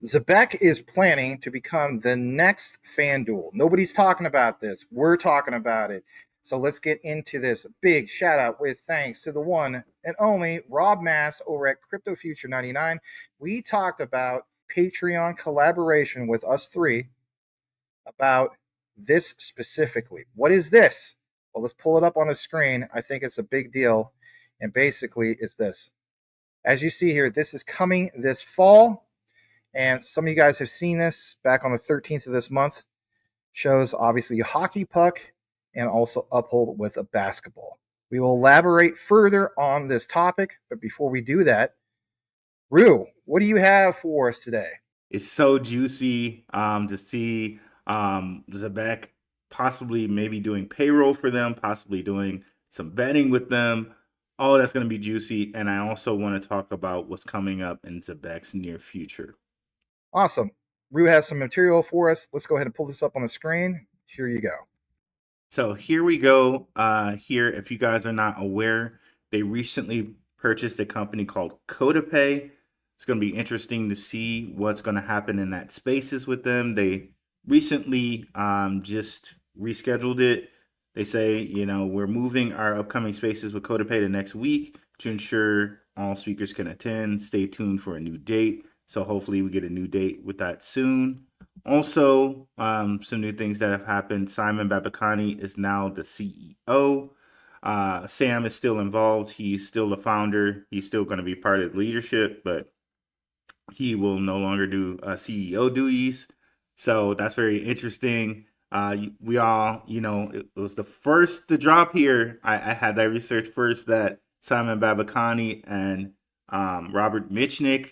Zebec is planning to become the next FanDuel. Nobody's talking about this. We're talking about it. So let's get into this. Big shout out with thanks to the one and only Rob Mass over at Crypto Future 99. We talked about Patreon collaboration with us three about this specifically. What is this? Well, let's pull it up on the screen. I think it's a big deal. And basically, it's this. As you see here, this is coming this fall. And some of you guys have seen this back on the 13th of this month. Shows obviously a hockey puck and also Uphold with a basketball. We will elaborate further on this topic, but before we do that, Rue, what do you have for us today? It's so juicy to see Zebec possibly maybe doing payroll for them, possibly doing some betting with them. Oh, that's going to be juicy. And I also want to talk about what's coming up in Zebec's near future. Awesome. Rue has some material for us. Let's go ahead and pull this up on the screen. Here you go. So here we go. Here, if you guys are not aware, they recently purchased a company called CodaPay. It's going to be interesting to see what's going to happen in that spaces with them. They recently just rescheduled it. They say, we're moving our upcoming spaces with CodaPay to next week to ensure all speakers can attend. Stay tuned for a new date. So hopefully we get a new date with that soon. Also, some new things that have happened. Simon Babakani is now the CEO. Sam is still involved. He's still the founder. He's still going to be part of the leadership, but he will no longer do CEO duties. So that's very interesting. We all, it was the first to drop here. I had that research first that Simon Babakani and Robert Mitchnick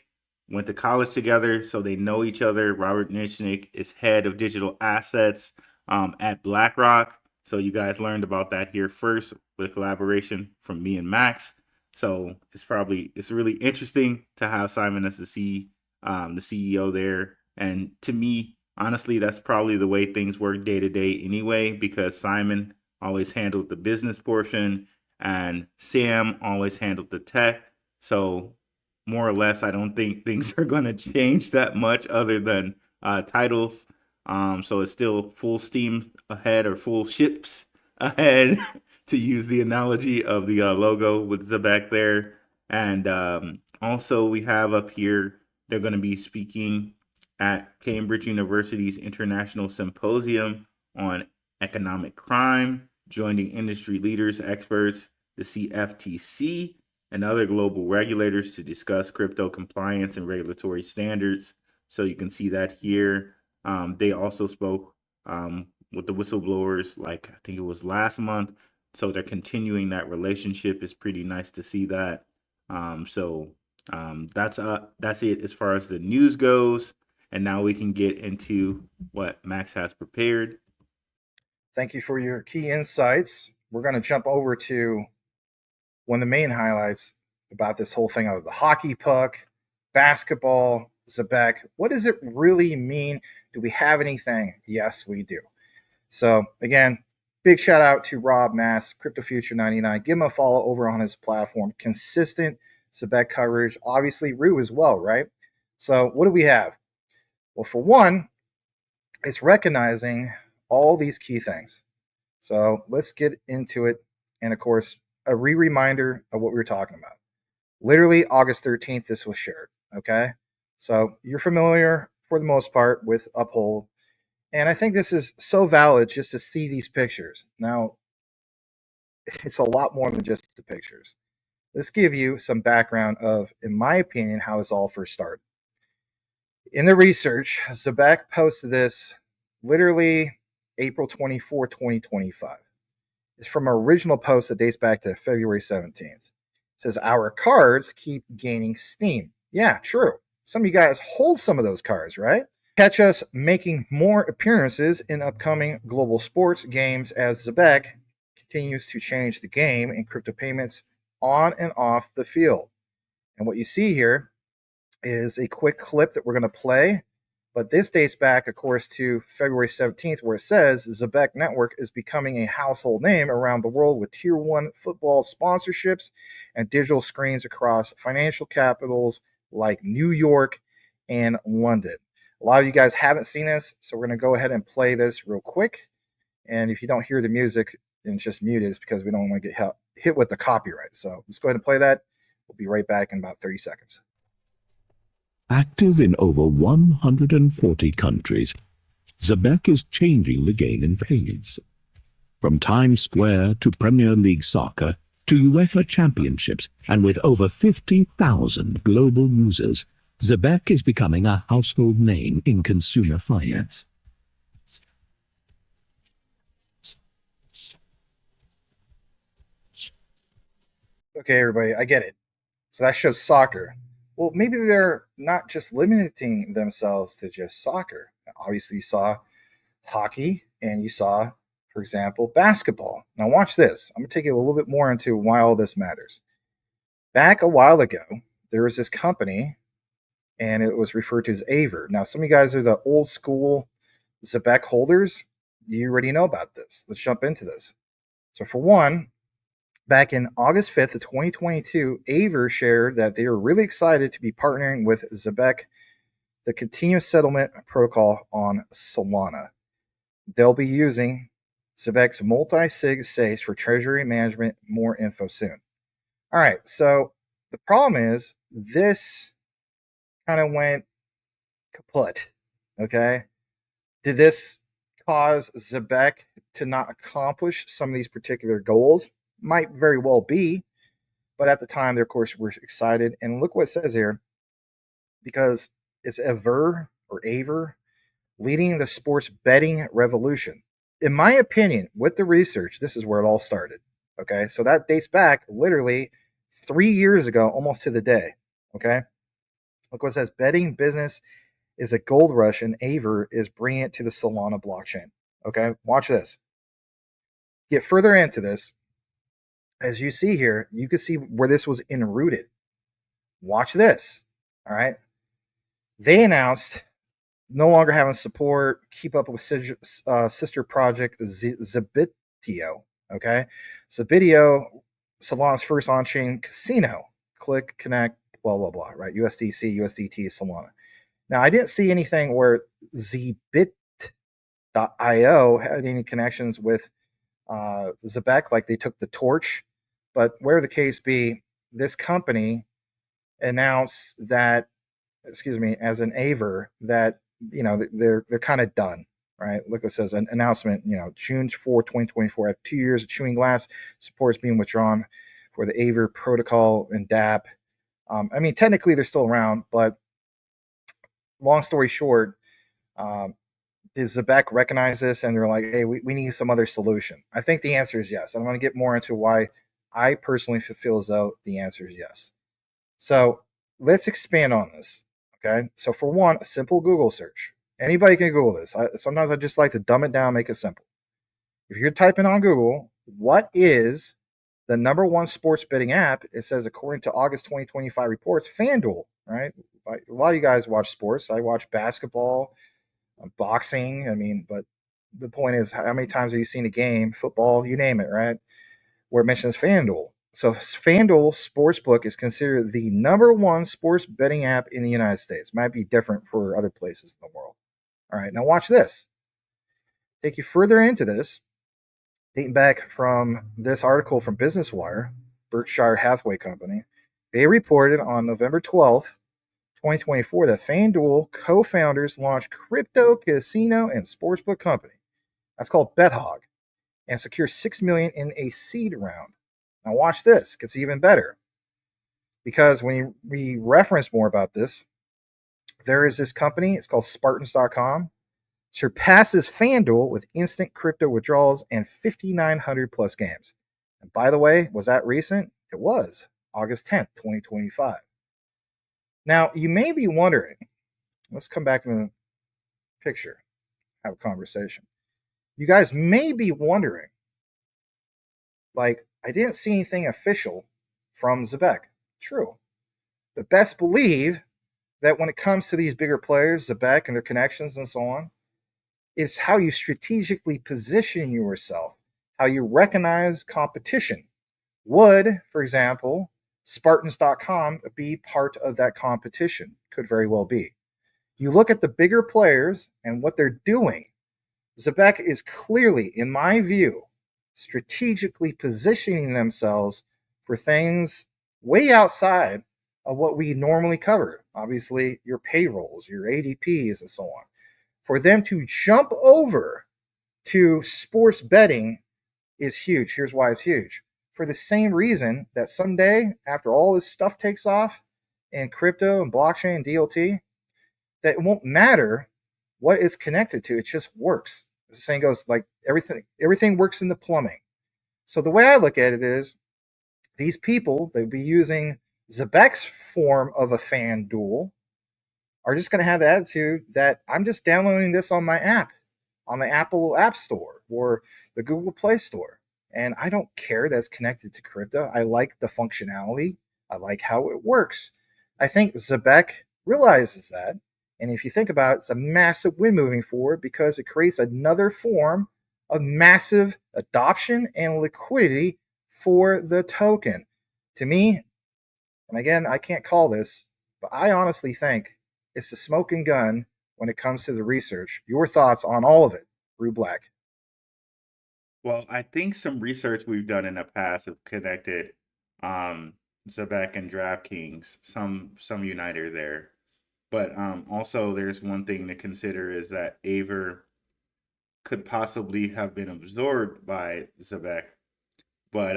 went to college together, so they know each other. Robert Mitchnick is head of digital assets at BlackRock. So you guys learned about that here first with a collaboration from me and Max. So it's really interesting to have Simon as the CEO there. And to me, honestly, that's probably the way things work day to day anyway, because Simon always handled the business portion and Sam always handled the tech. So more or less, I don't think things are going to change that much other than titles. So it's still full steam ahead or full ships ahead to use the analogy of the logo with Zebec there. And also we have up here, they're going to be speaking at Cambridge University's International Symposium on Economic Crime, joining industry leaders, experts, the CFTC, and other global regulators to discuss crypto compliance and regulatory standards. So you can see that here. They also spoke with the whistleblowers, like I think it was last month. So they're continuing that relationship. It's pretty nice to see that. That's it as far as the news goes. And now we can get into what Max has prepared. Thank you for your key insights. We're going to jump over to one of the main highlights about this whole thing of the hockey puck, basketball, Zebec. What does it really mean? Do we have anything? Yes, we do. So again, big shout out to Rob Mass, Crypto Future 99. Give him a follow over on his platform. Consistent Zebec coverage. Obviously, Rue as well, right? So what do we have? Well, for one, it's recognizing all these key things. So let's get into it. And of course, a reminder of what we were talking about. Literally August 13th, this was shared. Okay. So you're familiar for the most part with Uphold. And I think this is so valid just to see these pictures. Now, it's a lot more than just the pictures. Let's give you some background of, in my opinion, how this all first started. In the research, Zebec posted this literally April 24, 2025. It's from an original post that dates back to February 17th. It says, our cards keep gaining steam. Yeah, true. Some of you guys hold some of those cards, right? Catch us making more appearances in upcoming global sports games as Zebec continues to change the game in crypto payments on and off the field. And what you see here is a quick clip that we're going to play. But this dates back, of course, to February 17th, where it says Zebec Network is becoming a household name around the world with Tier 1 football sponsorships and digital screens across financial capitals like New York and London. A lot of you guys haven't seen this, so we're going to go ahead and play this real quick. And if you don't hear the music and just mute it, it's because we don't want to get hit with the copyright. So let's go ahead and play that. We'll be right back in about 30 seconds. Active in over 140 countries, Zebec is changing the game in spades. From Times Square to Premier League soccer to UEFA Championships, and with over 50,000 global users, Zebec is becoming a household name in consumer finance. Okay, everybody, I get it. So that shows soccer. Well, maybe they're not just limiting themselves to just soccer. Obviously, you saw hockey and you saw, for example, basketball. Now, watch this. I'm going to take you a little bit more into why all this matters. Back a while ago, there was this company and it was referred to as Aver. Now, some of you guys are the old school Zebec holders. You already know about this. Let's jump into this. So, for one, back in August 5th of 2022, Aver shared that they were really excited to be partnering with Zebec, the continuous settlement protocol on Solana. They'll be using Zebec's multi-sig safes for treasury management. More info soon. All right, so the problem is this kind of went kaput, okay? Did this cause Zebec to not accomplish some of these particular goals? Might very well be, but at the time, they of course were excited. And look what it says here, because it's Aver or Aver leading the sports betting revolution. In my opinion, with the research, this is where it all started. Okay, so that dates back literally 3 years ago, almost to the day. Okay, look what it says: betting business is a gold rush, and Aver is bringing it to the Solana blockchain. Okay, watch this. Get further into this. As you see here, you can see where this was enrooted. Watch this. All right. They announced no longer having support, keep up with sister project Zebitio. Okay. Zebitio, Solana's first on chain casino. Click, connect, blah, blah, blah. Right. USDC, USDT, Solana. Now, I didn't see anything where Zebit.io had any connections with Zebec, like they took the torch. But whatever the case be, this company announced that, as an Aver, that they're kind of done, right? Look, it says an announcement, June 4, 2024, after 2 years of chewing glass, support is being withdrawn for the Aver protocol and DApp. I mean, technically they're still around, but long story short, does Zebec recognize this and they're like, hey, we need some other solution? I think the answer is yes. I'm going to get more into why I personally feel as though the answer is yes. So let's expand on this. Okay. So for one, a simple Google search. Anybody can Google this. Sometimes I just like to dumb it down, make it simple. If you're typing on Google, what is the number one sports betting app? It says, according to August 2025 reports, FanDuel, right? Like, a lot of you guys watch sports. I watch basketball, boxing. I mean, but the point is, how many times have you seen a game, football, you name it, right? Where it mentions FanDuel. So FanDuel Sportsbook is considered the number one sports betting app in the United States. Might be different for other places in the world. All right, now watch this. Take you further into this, dating back from this article from Business Wire, Berkshire Hathaway Company. They reported on November 12th, 2024, that FanDuel co-founders launched crypto casino and sportsbook company. That's called BetHog, and secure $6 million in a seed round. Now watch this, it gets even better. Because when we reference more about this, there is this company, it's called Spartans.com, surpasses FanDuel with instant crypto withdrawals and 5,900 plus games. And by the way, was that recent? It was August 10th, 2025. Now, you may be wondering, let's come back in the picture, have a conversation. You guys may be wondering, like, I didn't see anything official from Zebec. True. But best believe that when it comes to these bigger players, Zebec and their connections and so on, it's how you strategically position yourself, how you recognize competition. Would, for example, Spartans.com be part of that competition? Could very well be. You look at the bigger players and what they're doing. Zebec is clearly, in my view, strategically positioning themselves for things way outside of what we normally cover. Obviously, your payrolls, your ADPs, and so on. For them to jump over to sports betting is huge. Here's why it's huge. For the same reason that someday, after all this stuff takes off in crypto and blockchain and DLT, that it won't matter what it's connected to. It just works. As the saying goes, like everything works in the plumbing. So the way I look at it is these people, they'll be using Zebec's form of a FanDuel, are just going to have the attitude that I'm just downloading this on my app, on the Apple App Store or the Google Play Store. And I don't care that's connected to crypto. I like the functionality. I like how it works. I think Zebec realizes that. And if you think about it, it's a massive win moving forward because it creates another form of massive adoption and liquidity for the token. To me, and again, I can't call this, but I honestly think it's the smoking gun when it comes to the research. Your thoughts on all of it, Rue Black? Well, I think some research we've done in the past have connected Zebec and DraftKings, some uniter there. But also there's one thing to consider is that Aver could possibly have been absorbed by Zebec. But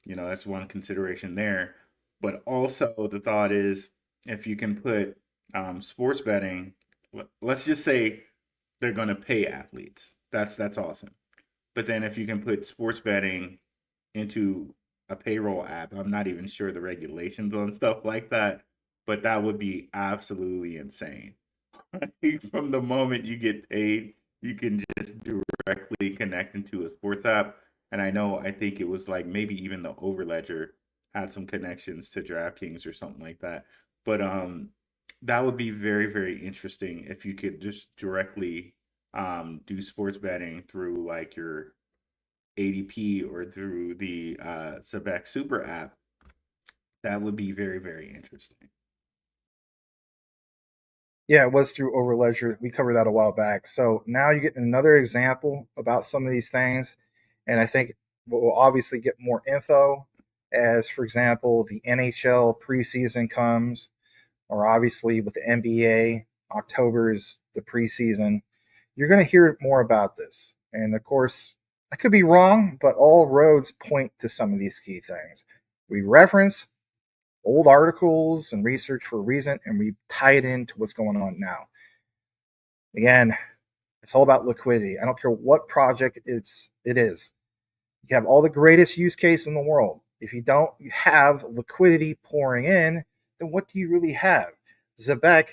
that's one consideration there. But also the thought is if you can put sports betting, let's just say they're going to pay athletes. That's awesome. But then if you can put sports betting into a payroll app, I'm not even sure the regulations on stuff like that, but that would be absolutely insane. From the moment you get paid, you can just directly connect into a sports app. And I think it was like maybe even the Overledger had some connections to DraftKings or something like that. But that would be very, very interesting if you could just directly do sports betting through like your ADP or through the Zebec Super app. That would be very, very interesting. Yeah, it was through Overledger. We covered that a while back. So now you get another example about some of these things. And I think we'll obviously get more info as, for example, the NHL preseason comes, or obviously with the NBA, October is the preseason. You're going to hear more about this. And of course, I could be wrong, but all roads point to some of these key things. We reference old articles and research for a reason, and we tie it into what's going on now. Again, it's all about liquidity. I don't care what project it is. You have all the greatest use case in the world. If you don't have liquidity pouring in, then what do you really have? Zebec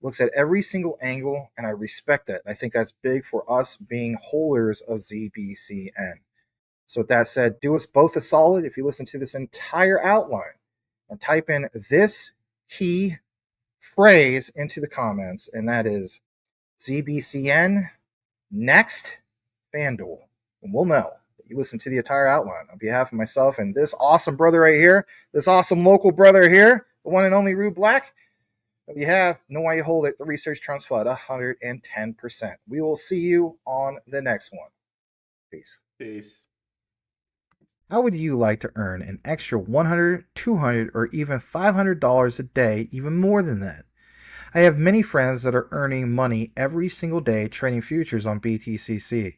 looks at every single angle, and I respect that. I think that's big for us being holders of ZBCN. So with that said, do us both a solid if you listen to this entire outline and type in this key phrase into the comments, and that is ZBCN next FanDuel. And we'll know that you listen to the entire outline. On behalf of myself and this awesome brother right here, this awesome local brother here, the one and only Rue Black, if you have, know why you hold it. The research trumps flood 110%. We will see you on the next one. Peace. Peace. How would you like to earn an extra $100, $200, or even $500 a day, even more than that? I have many friends that are earning money every single day trading futures on BTCC.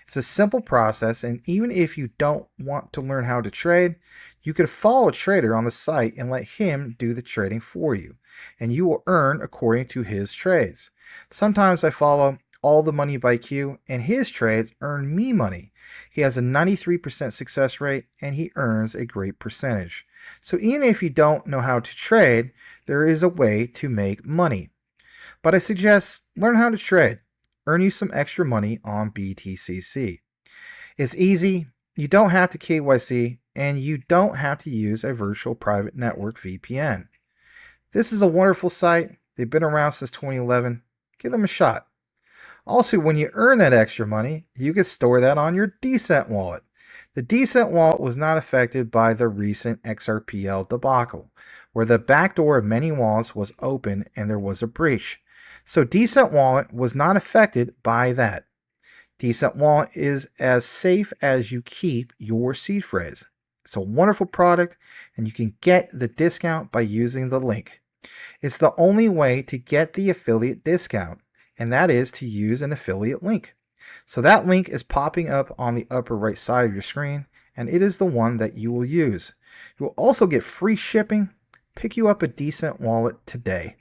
It's a simple process, and even if you don't want to learn how to trade, you could follow a trader on the site and let him do the trading for you, and you will earn according to his trades. Sometimes I follow All the Money by Q, and his trades earn me money. He has a 93% success rate, and he earns a great percentage. So even if you don't know how to trade, there is a way to make money. But I suggest learn how to trade. Earn you some extra money on BTCC. It's easy, you don't have to KYC, and you don't have to use a virtual private network VPN. This is a wonderful site. They've been around since 2011. Give them a shot. Also, when you earn that extra money, you can store that on your Decent wallet. The Decent wallet was not affected by the recent XRPL debacle, where the backdoor of many wallets was open and there was a breach. So Decent Wallet was not affected by that. Decent Wallet is as safe as you keep your seed phrase. It's a wonderful product, and you can get the discount by using the link. It's the only way to get the affiliate discount, and that is to use an affiliate link. So that link is popping up on the upper right side of your screen, and it is the one that you will use. You will also get free shipping. Pick you up a Decent Wallet today.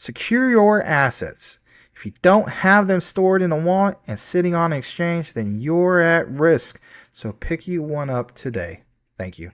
Secure your assets. If you don't have them stored in a wallet and sitting on an exchange, then you're at risk. So pick you one up today. Thank you.